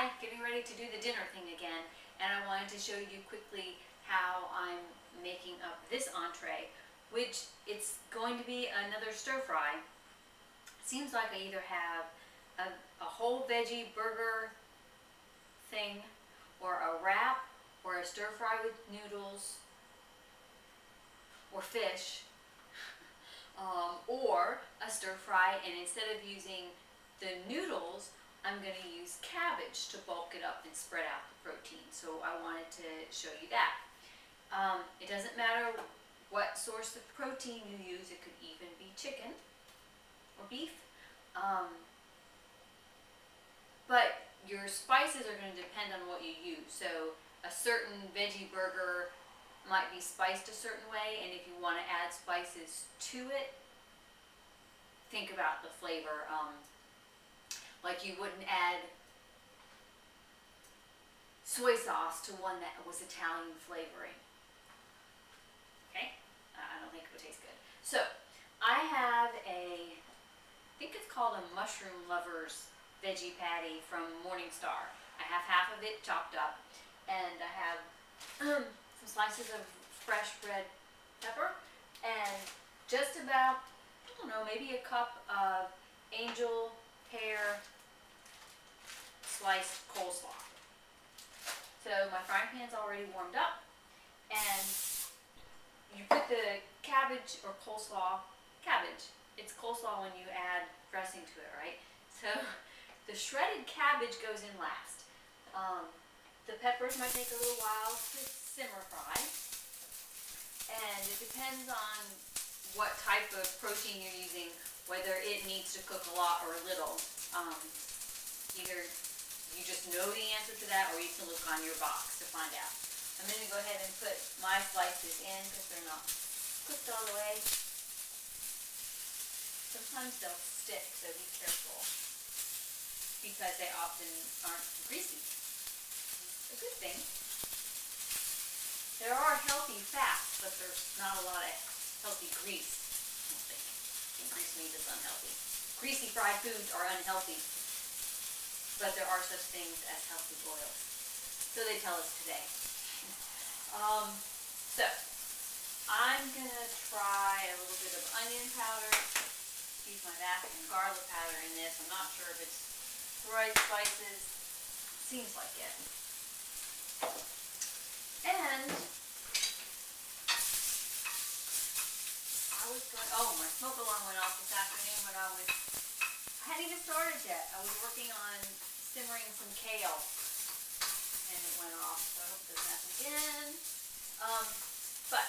Hi, getting ready to do the dinner thing again, and I wanted to show you quickly how I'm making up this entree, which it's going to be another stir fry. Seems like I either have a whole veggie burger thing, or a wrap, or a stir fry with noodles, or fish, or a stir fry, and instead of using the noodles, I'm going to use cabbage to bulk it up and spread out the protein. So I wanted to show you that. It doesn't matter what source of protein you use. It could even be chicken or beef. But your spices are going to depend on what you use. So a certain veggie burger might be spiced a certain way, and if you want to add spices to it, think about the flavor. Like you wouldn't add soy sauce to one that was Italian flavoring. Okay? I don't think it would taste good. So, I have I think it's called a Mushroom Lovers veggie patty from Morningstar. I have half of it chopped up, and I have some slices of fresh red pepper, and just about, I don't know, maybe a cup of angel hair sliced coleslaw. So my frying pan's already warmed up, and you put the cabbage or cabbage. It's coleslaw when you add dressing to it, right? So the shredded cabbage goes in last. The peppers might take a little while to simmer fry, and it depends on what type of protein you're using, whether it needs to cook a lot or a little. Either you just know the answer to that, or you can look on your box to find out. I'm going to go ahead and put my slices in because they're not cooked all the way. Sometimes they'll stick, so be careful, because they often aren't greasy. It's a good thing. There are healthy fats, but there's not a lot of healthy grease. I don't think. Grease meat is unhealthy. Greasy fried foods are unhealthy, but there are such things as healthy oils. So they tell us today. So I'm going to try a little bit of onion powder. Use my bath and garlic powder in this. I'm not sure if it's the right spices. Seems like it. And my smoke alarm went off this afternoon when I hadn't even started yet. I was working on simmering some kale, and it went off, so I hope it doesn't happen again. But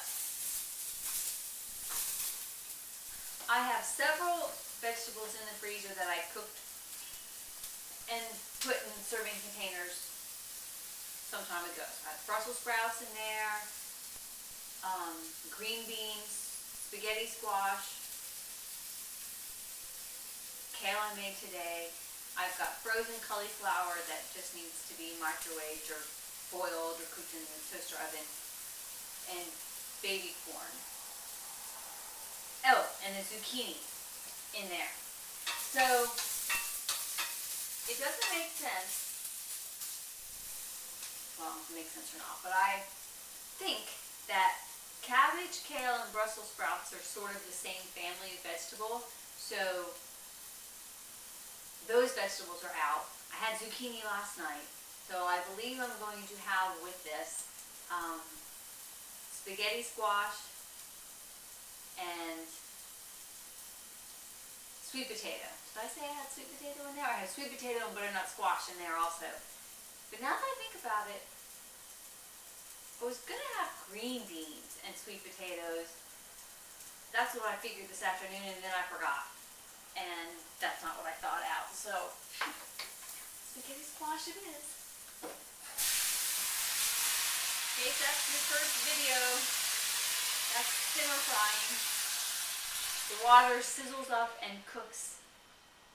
I have several vegetables in the freezer that I cooked and put in serving containers some time ago. So I have Brussels sprouts in there, green beans, spaghetti squash, kale I made today. I've got frozen cauliflower that just needs to be microwaved or boiled or cooked in the toaster oven, and baby corn. Oh, and the zucchini in there. So it doesn't make sense. Well, it makes sense or not, but I think that cabbage, kale, and Brussels sprouts are sort of the same family of vegetable. So those vegetables are out. I had zucchini last night, so I believe I'm going to have with this spaghetti squash and sweet potato. Did I say I had sweet potato in there? I had sweet potato and butternut squash in there also. But now that I think about it, I was going to have green beans and sweet potatoes. That's what I figured this afternoon, and then I forgot. And that's not what I thought out. So, spaghetti squash it is. In case that's your first video, that's simmer frying. The water sizzles up and cooks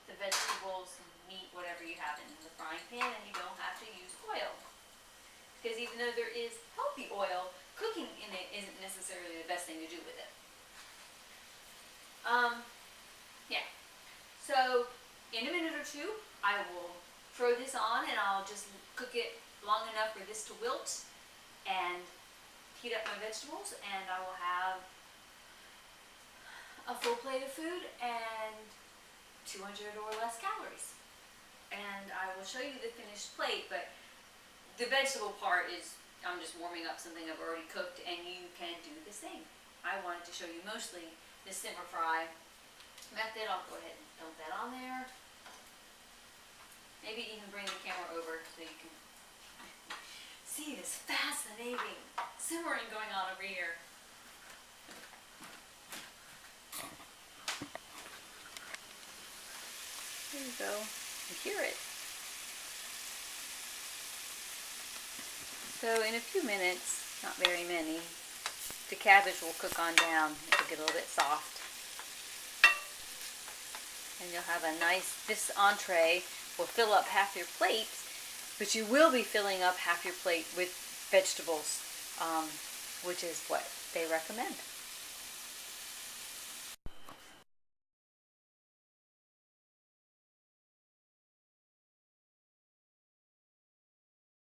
the vegetables, meat, whatever you have in the frying pan, and you don't have to use oil. Because even though there is healthy oil, cooking in it isn't necessarily the best thing to do with it. Yeah. So in a minute or two, I will throw this on and I'll just cook it long enough for this to wilt and heat up my vegetables, and I will have a full plate of food and 200 or less calories. And I will show you the finished plate, but the vegetable part is, I'm just warming up something I've already cooked, and you can do the same. I wanted to show you mostly the simmer fry method. I'll go ahead and dump that on there. Maybe even bring the camera over so you can see this fascinating simmering going on over here. There you go. You hear it. So in a few minutes, not very many, the cabbage will cook on down. It'll get a little bit soft. And you'll have a nice, this entree will fill up half your plate, but you will be filling up half your plate with vegetables, which is what they recommend.